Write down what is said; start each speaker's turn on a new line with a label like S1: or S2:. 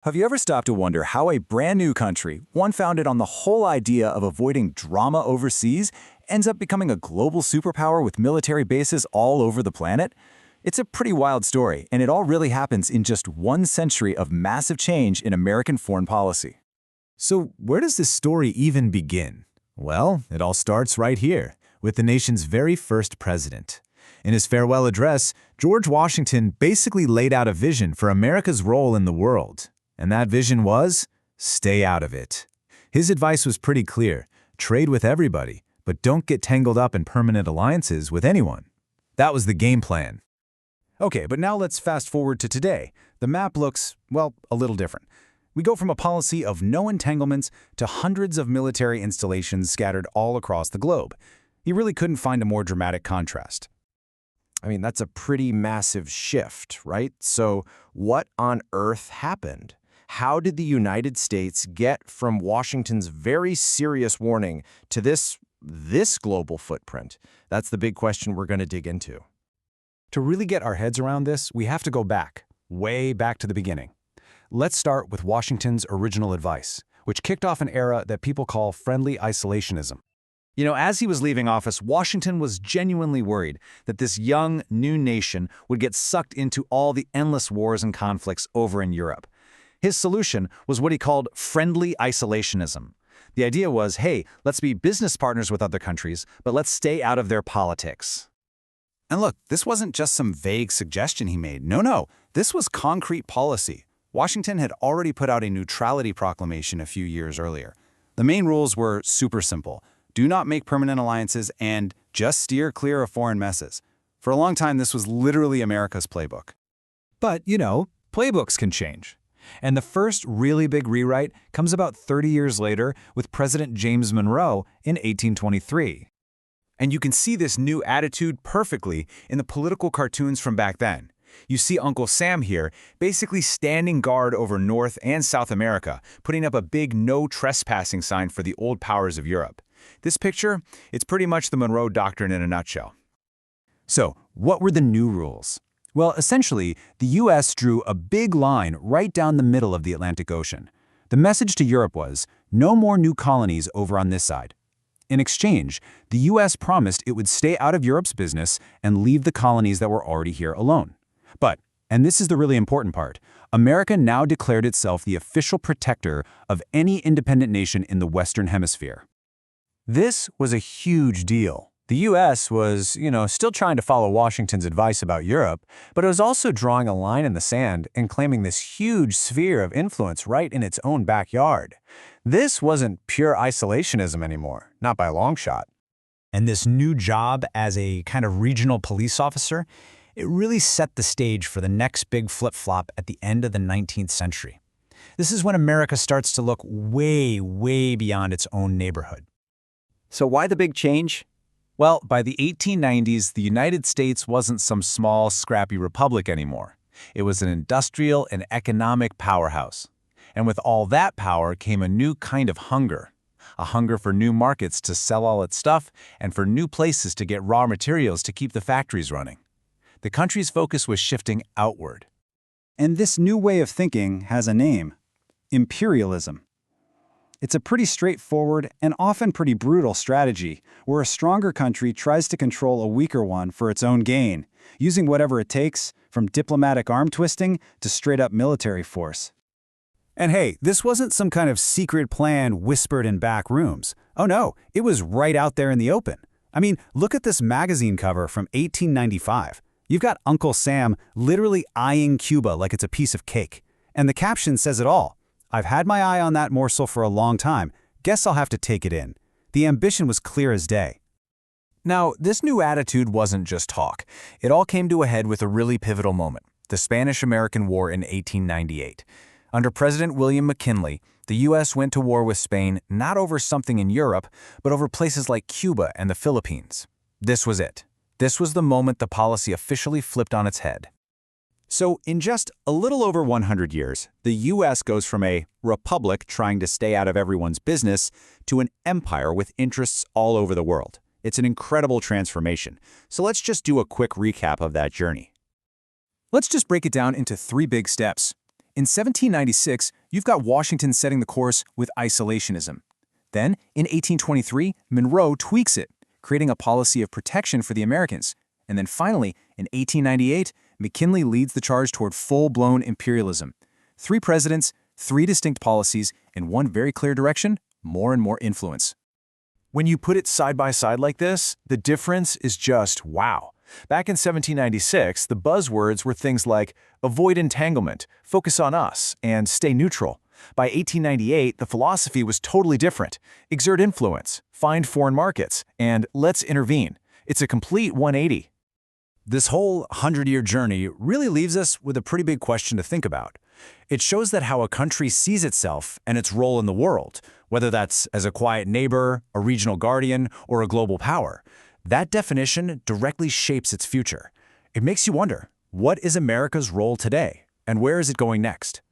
S1: Have you ever stopped to wonder how a brand new country, one founded on the whole idea of avoiding drama overseas, ends up becoming a global superpower with military bases all over the planet? It's a pretty wild story, and it all really happens in just 1 century of massive change in American foreign policy.
S2: So where does this story even begin? Well, it all starts right here, with the nation's very first president. In his farewell address, George Washington basically laid out a vision for America's role in the world. And that vision was, stay out of it. His advice was pretty clear: trade with everybody, but don't get tangled up in permanent alliances with anyone. That was the game plan.
S1: Okay, but now let's fast forward to today. The map looks, well, a little different. We go from a policy of no entanglements to hundreds of military installations scattered all across the globe. You really couldn't find a more dramatic contrast.
S3: I mean, that's a pretty massive shift, right? So what on earth happened? How did the United States get from Washington's very serious warning to this global footprint? That's the big question we're going to dig into.
S1: To really get our heads around this, we have to go back, way back to the beginning. Let's start with Washington's original advice, which kicked off an era that people call friendly isolationism. You know, as he was leaving office, Washington was genuinely worried that this young, new nation would get sucked into all the endless wars and conflicts over in Europe. His solution was what he called friendly isolationism. The idea was, hey, let's be business partners with other countries, but let's stay out of their politics. And look, this wasn't just some vague suggestion he made. No, this was concrete policy. Washington had already put out a neutrality proclamation a few years earlier. The main rules were super simple: do not make permanent alliances and just steer clear of foreign messes. For a long time, this was literally America's playbook. But, you know, playbooks can change. And the first really big rewrite comes about 30 years later with President James Monroe in 1823. And you can see this new attitude perfectly in the political cartoons from back then. You see Uncle Sam here basically standing guard over North and South America, putting up a big no trespassing sign for the old powers of Europe. This picture, it's pretty much the Monroe Doctrine in a nutshell. So, what were the new rules? Well, essentially, the U.S. drew a big line right down the middle of the Atlantic Ocean. The message to Europe was, no more new colonies over on this side. In exchange, the U.S. promised it would stay out of Europe's business and leave the colonies that were already here alone. But, and this is the really important part, America now declared itself the official protector of any independent nation in the Western Hemisphere. This was a huge deal. The U.S. was, still trying to follow Washington's advice about Europe, but it was also drawing a line in the sand and claiming this huge sphere of influence right in its own backyard. This wasn't pure isolationism anymore, not by a long shot. And this new job as a kind of regional police officer, it really set the stage for the next big flip-flop at the end of the 19th century. This is when America starts to look way, way beyond its own neighborhood.
S4: So why the big change?
S1: Well, by the 1890s, the United States wasn't some small, scrappy republic anymore. It was an industrial and economic powerhouse. And with all that power came a new kind of hunger. A hunger for new markets to sell all its stuff and for new places to get raw materials to keep the factories running. The country's focus was shifting outward. And this new way of thinking has a name: Imperialism. It's a pretty straightforward and often pretty brutal strategy where a stronger country tries to control a weaker one for its own gain, using whatever it takes, from diplomatic arm twisting to straight-up military force. And hey, this wasn't some kind of secret plan whispered in back rooms. Oh no, it was right out there in the open. I mean, look at this magazine cover from 1895. You've got Uncle Sam literally eyeing Cuba like it's a piece of cake. And the caption says it all: "I've had my eye on that morsel for a long time. Guess I'll have to take it in." The ambition was clear as day. Now, this new attitude wasn't just talk. It all came to a head with a really pivotal moment: the Spanish-American War in 1898. Under President William McKinley, the U.S. went to war with Spain not over something in Europe, but over places like Cuba and the Philippines. This was it. This was the moment the policy officially flipped on its head. So, in just a little over 100 years, the U.S. goes from a republic trying to stay out of everyone's business to an empire with interests all over the world. It's an incredible transformation. So let's just do a quick recap of that journey. Let's just break it down into 3 big steps. In 1796, you've got Washington setting the course with isolationism. Then, in 1823, Monroe tweaks it, creating a policy of protection for the Americans. And then finally, in 1898, McKinley leads the charge toward full-blown imperialism. 3 presidents, 3 distinct policies, in one very clear direction, more and more influence.
S3: When you put it side by side like this, the difference is just wow. Back in 1796, the buzzwords were things like avoid entanglement, focus on us, and stay neutral. By 1898, the philosophy was totally different. Exert influence, find foreign markets, and let's intervene. It's a complete 180.
S1: This whole 100-year journey really leaves us with a pretty big question to think about. It shows that how a country sees itself and its role in the world, whether that's as a quiet neighbor, a regional guardian, or a global power, that definition directly shapes its future. It makes you wonder, what is America's role today, and where is it going next?